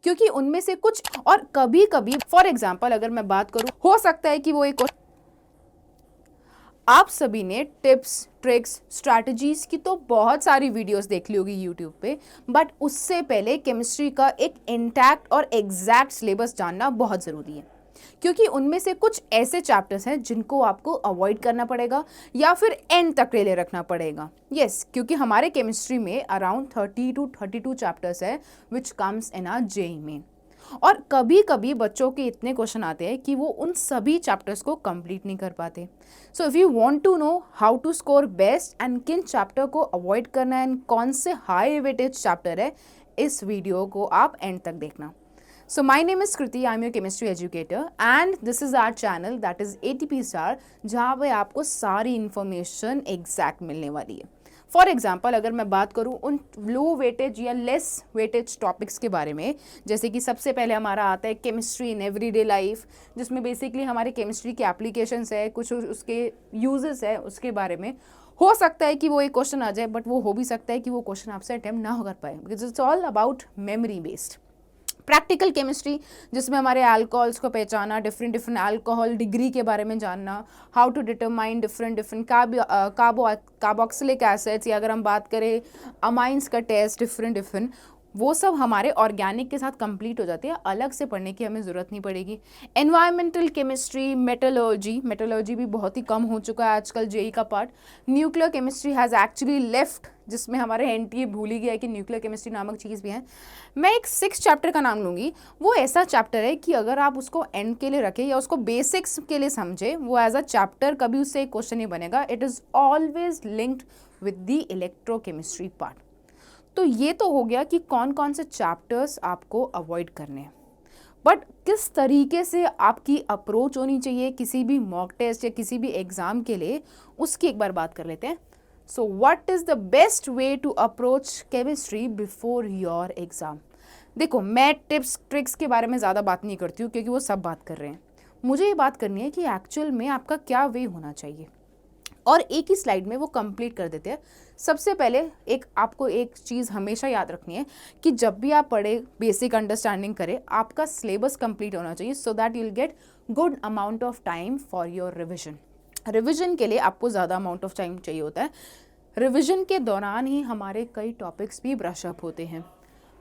क्योंकि उनमें से कुछ, और कभी कभी फॉर एग्जाम्पल अगर मैं बात करूं, हो सकता है कि वो एक, आप सभी ने टिप्स ट्रिक्स स्ट्रैटेजीज की तो बहुत सारी वीडियोस देख ली होगी यूट्यूब पे, बट उससे पहले केमिस्ट्री का एक इंटैक्ट और एग्जैक्ट सिलेबस जानना बहुत ज़रूरी है, क्योंकि उनमें से कुछ ऐसे चैप्टर्स हैं जिनको आपको अवॉइड करना पड़ेगा या फिर एंड तक ले रखना पड़ेगा। यस, क्योंकि हमारे केमिस्ट्री में अराउंड 30 to 32 चैप्टर्स है which comes in are JEE main, और कभी कभी बच्चों के इतने क्वेश्चन आते हैं कि वो उन सभी चैप्टर्स को कंप्लीट नहीं कर पाते। So if you want to know how to score best and किन चैप्टर को अवॉइड करना है एंड कौन से हाई वेटेज चैप्टर है, इस वीडियो को आप एंड तक देखना। So my name is Kriti, I'm your chemistry educator and this is our channel that is ATP Star, जहाँ पे आपको सारी इन्फॉर्मेशन एग्जैक्ट मिलने वाली है। फॉर एग्जाम्पल अगर मैं बात करूँ उन लो वेटेज या लेस वेटेज टॉपिक्स के बारे में, जैसे कि सबसे पहले हमारा आता है केमिस्ट्री इन एवरीडे लाइफ, जिसमें बेसिकली हमारे केमिस्ट्री के एप्लीकेशंस है, कुछ उसके यूजेस है, उसके बारे में हो सकता है कि वो एक क्वेश्चन आ जाए, बट वो हो भी सकता है कि वो क्वेश्चन आपसे अटेम्प्ट ना कर पाए, because it's all about memory based. Practical chemistry, जिसमें हमारे अल्कोहल्स को पहचाना, डिफरेंट डिफरेंट अल्कोहल डिग्री के बारे में जानना, how to determine different different carboxylic acids, या अगर हम बात करें अमाइंस का टेस्ट, डिफरेंट डिफरेंट, वो सब हमारे ऑर्गेनिक के साथ कंप्लीट हो जाती है, अलग से पढ़ने की हमें ज़रूरत नहीं पड़ेगी। एनवायरमेंटल केमिस्ट्री, मेटलर्जी भी बहुत ही कम हो चुका है आजकल जेई का part. Nuclear chemistry has actually left, जिसमें हमारे एनटीए भूल ही गया है कि न्यूक्लियर केमिस्ट्री नामक चीज़ भी है। मैं एक 6 चैप्टर का नाम लूँगी, वो ऐसा चैप्टर है कि अगर आप उसको एंड के लिए रखें या उसको बेसिक्स के लिए समझे, वो एज अ चैप्टर कभी उससे एक क्वेश्चन नहीं बनेगा। It is always linked with the electrochemistry part. तो ये तो हो गया कि कौन कौन से चैप्टर्स आपको अवॉइड करने हैं, बट किस तरीके से आपकी अप्रोच होनी चाहिए किसी भी मॉक टेस्ट या किसी भी एग्ज़ाम के लिए, उसकी एक बार बात कर लेते हैं। So what is the best way to approach chemistry before your exam. देखो, मैं टिप्स ट्रिक्स के बारे में ज़्यादा बात नहीं करती हूँ, क्योंकि वो सब बात कर रहे हैं। मुझे ये बात करनी है कि एक्चुअल में आपका क्या वे होना चाहिए, और एक ही स्लाइड में वो कंप्लीट कर देते हैं। सबसे पहले आपको एक चीज़ हमेशा याद रखनी है कि जब भी आप पढ़े, बेसिक अंडरस्टैंडिंग करें, आपका सिलेबस कंप्लीट होना चाहिए, so that you will get good amount of time for your revision. Revision के लिए आपको ज़्यादा अमाउंट ऑफ टाइम चाहिए होता है। रिविजन के दौरान ही हमारे कई टॉपिक्स भी ब्रश अप होते हैं।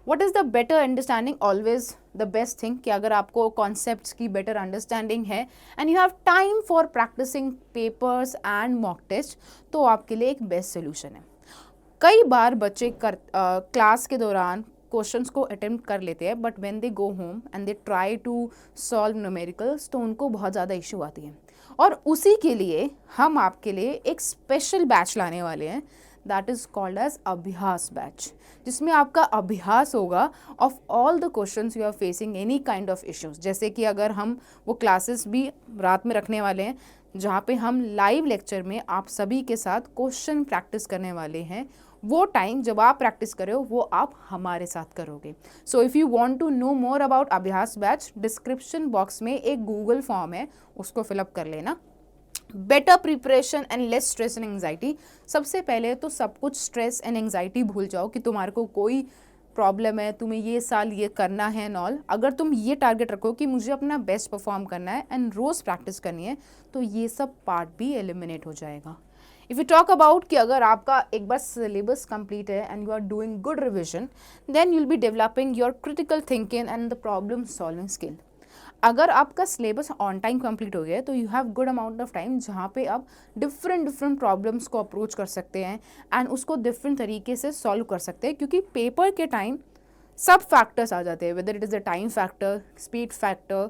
What is the better understanding, always the best thing, कि अगर आपको कॉन्सेप्ट्स की बेटर अंडरस्टैंडिंग है and you have time for practising papers and mock test, तो आपके लिए एक बेस्ट सोल्यूशन है। कई बार बच्चे क्लास के दौरान क्वेश्चंस को अटेम्प्ट कर लेते हैं, but when they go home and they try to solve numericals, तो उनको बहुत ज़्यादा इशू आती है। और उसी के लिए हम आपके लिए एक स्पेशल बैच लाने वाले हैं, that is called as Abhyas batch, जिसमें आपका अभ्यास होगा of all the questions you are facing any kind of issues. जैसे कि अगर हम वो क्लासेस भी रात में रखने वाले हैं, जहाँ पे हम लाइव लेक्चर में आप सभी के साथ क्वेश्चन प्रैक्टिस करने वाले हैं। वो टाइम जब आप प्रैक्टिस कर रहे हो, वो आप हमारे साथ करोगे। So if you want to know more about Abhyas batch, description box में एक गूगल फॉर्म है, उसको फिलअप कर लेना। Better preparation and less stress and anxiety. सबसे पहले तो सब कुछ स्ट्रेस एंड एंग्जाइटी भूल जाओ कि तुम्हारे को कोई प्रॉब्लम है, तुम्हें ये साल ये करना है एंड ऑल। अगर तुम ये टारगेट रखो कि मुझे अपना बेस्ट परफॉर्म करना है एंड रोज़ प्रैक्टिस करनी है, तो ये सब पार्ट भी एलिमिनेट हो जाएगा। इफ़ यू टॉक अबाउट कि अगर आपका एक बार सिलेबस कंप्लीट है and you are doing good revision, then you will be developing your critical thinking and the problem solving skill. अगर आपका सिलेबस ऑन टाइम कंप्लीट हो गया है, तो you have good amount of time जहाँ पे आप डिफरेंट प्रॉब्लम्स को अप्रोच कर सकते हैं एंड उसको डिफरेंट तरीके से सॉल्व कर सकते हैं, क्योंकि पेपर के टाइम सब फैक्टर्स आ जाते हैं, whether it is the time factor, speed factor,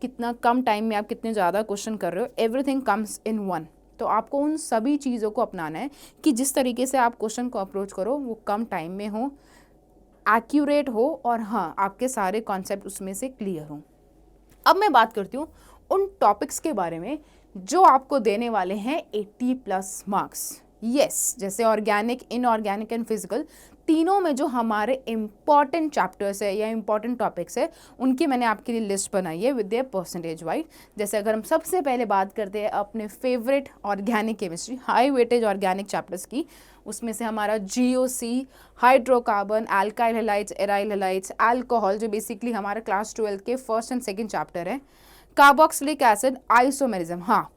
कितना कम टाइम में आप कितने ज़्यादा क्वेश्चन कर रहे हो, एवरीथिंग कम्स इन वन। तो आपको उन सभी चीज़ों को अपनाना है कि जिस तरीके से आप क्वेश्चन को अप्रोच करो वो कम टाइम में हो, एक्यूरेट हो, और हाँ, आपके सारे कॉन्सेप्ट उसमें से क्लियर हों। अब मैं बात करती हूँ उन टॉपिक्स के बारे में जो आपको देने वाले हैं 80+ मार्क्स। यस, जैसे ऑर्गेनिक, इनऑर्गेनिक एंड फिजिकल, तीनों में जो हमारे इम्पॉर्टेंट चैप्टर्स है या इम्पॉर्टेंट टॉपिक्स है उनकी मैंने आपके लिए लिस्ट बनाई है विद देयर परसेंटेज वाइज। जैसे अगर हम सबसे पहले बात करते हैं अपने favourite organic chemistry high weightage organic chapters की, उसमें से हमारा GOC, hydrocarbon, alkyl halides, aryl halides, alcohol जो बेसिकली हमारा क्लास 12 के फर्स्ट एंड सेकेंड चैप्टर है, कार्बोक्सिलिक एसिड, आइसोमेरिज्म। हाँ,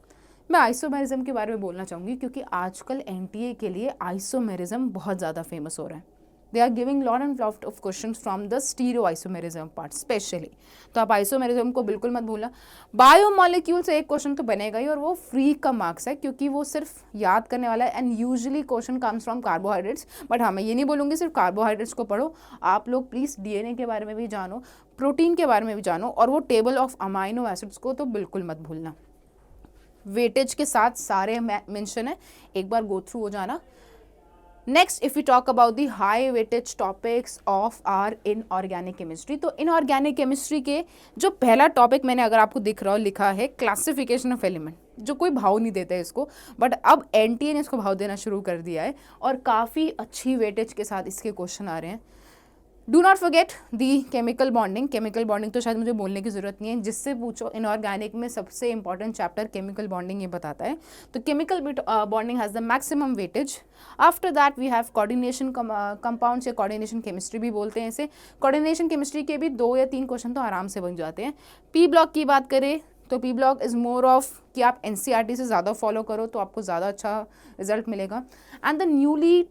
मैं आइसोमेरिज्म के बारे में बोलना चाहूँगी क्योंकि आजकल NTA के लिए आइसोमेरिज्म बहुत ज़्यादा फेमस हो रहा है। They are giving lot and lot of questions from the stereo isomerism part specially, तो आप आइसोमेरिज्म को बिल्कुल मत भूलना। बायोमोलिक्यूल से एक क्वेश्चन तो बनेगा ही और वो फ्री का मार्क्स है क्योंकि वो सिर्फ याद करने वाला है and usually question comes from carbohydrates. But हाँ, मैं ये नहीं बोलूँगी सिर्फ कार्बोहाइड्रेट्स को पढ़ो, आप लोग प्लीज़ DNA के बारे में भी जानो, प्रोटीन के बारे में भी जानो, और वो टेबल ऑफ अमाइनो एसिड्स को तो बिल्कुल मत भूलना। वेटेज के साथ सारे मेंशन है, एक बार गो थ्रू हो जाना। Next if you talk about the high weightage topics of our inorganic chemistry, तो इनऑर्गेनिक केमिस्ट्री के जो पहला टॉपिक मैंने अगर आपको दिख रहा हो लिखा है क्लासिफिकेशन ऑफ एलिमेंट, जो कोई भाव नहीं देता है इसको, बट अब NTA ने इसको भाव देना शुरू कर दिया है और काफ़ी अच्छी वेटेज के साथ इसके क्वेश्चन आ रहे हैं। Do not forget the chemical bonding. Chemical bonding तो शायद मुझे बोलने की ज़रूरत नहीं है, जिससे पूछो इनऑर्गेनिक में सबसे इंपॉर्टेंट चैप्टर केमिकल बॉन्डिंग ये बताता है। तो chemical bonding has the maximum weightage. After that we have coordination compounds या कोऑर्डिनेशन केमिस्ट्री भी बोलते हैं इसे। कोऑर्डिनेशन केमिस्ट्री के भी 2 या 3 क्वेश्चन तो आराम से बन जाते हैं। P ब्लॉक की बात करें तो P block is more of कि आप NCERT से ज़्यादा फॉलो करो तो आपको ज़्यादा अच्छा रिजल्ट मिलेगा। And the newly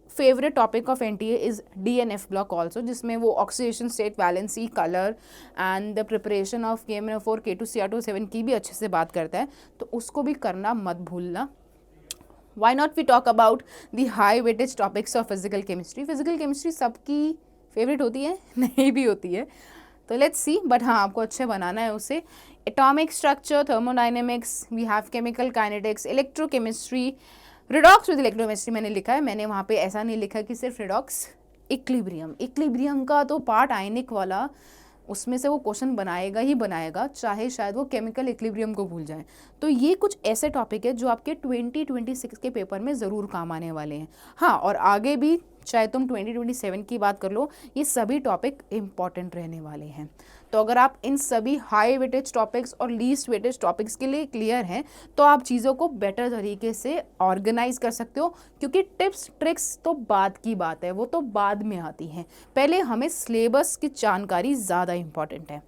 favourite topic of NTA is DNF block also, जिसमें वो oxidation state, valency, colour and the preparation of KMnO4 K2Cr2 की भी अच्छे से बात करता है, तो उसको भी करना मत भूलना। Why not we talk about the high weightage topics of physical chemistry. Physical chemistry सबकी फेवरेट होती है, नहीं भी होती है, तो लेट्स सी, बट हाँ आपको अच्छे बनाना है उसे। Atomic structure, thermodynamics, we have chemical kinetics, electrochemistry, redox with electrochemistry मैंने लिखा है, मैंने वहाँ पे ऐसा नहीं लिखा कि सिर्फ रिडॉक्स। इक्विलिब्रियम का तो पार्ट आयनिक वाला, उसमें से वो क्वेश्चन बनाएगा ही बनाएगा, चाहे शायद वो केमिकल इक्विलिब्रियम को भूल जाए। तो ये कुछ ऐसे टॉपिक है जो आपके 2026 के पेपर में ज़रूर काम आने वाले हैं। हाँ, और आगे भी चाहे तुम 2027 की बात कर लो, ये सभी टॉपिक इम्पॉर्टेंट रहने वाले हैं। तो अगर आप इन सभी हाई वेटेज टॉपिक्स और लीस्ट वेटेज टॉपिक्स के लिए क्लियर हैं तो आप चीज़ों को बेटर तरीके से ऑर्गेनाइज कर सकते हो, क्योंकि टिप्स ट्रिक्स तो बाद की बात है, वो तो बाद में आती हैं। पहले हमें सिलेबस की जानकारी ज़्यादा इम्पॉर्टेंट है।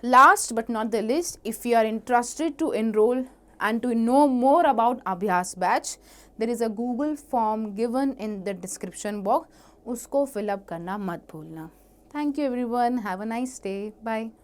Last but not the least, if you are interested to enroll and to know more about Abhyas batch, there is a Google form given in the description box. उसको fill up करना मत भूलना। Thank you everyone. Have a nice day. Bye.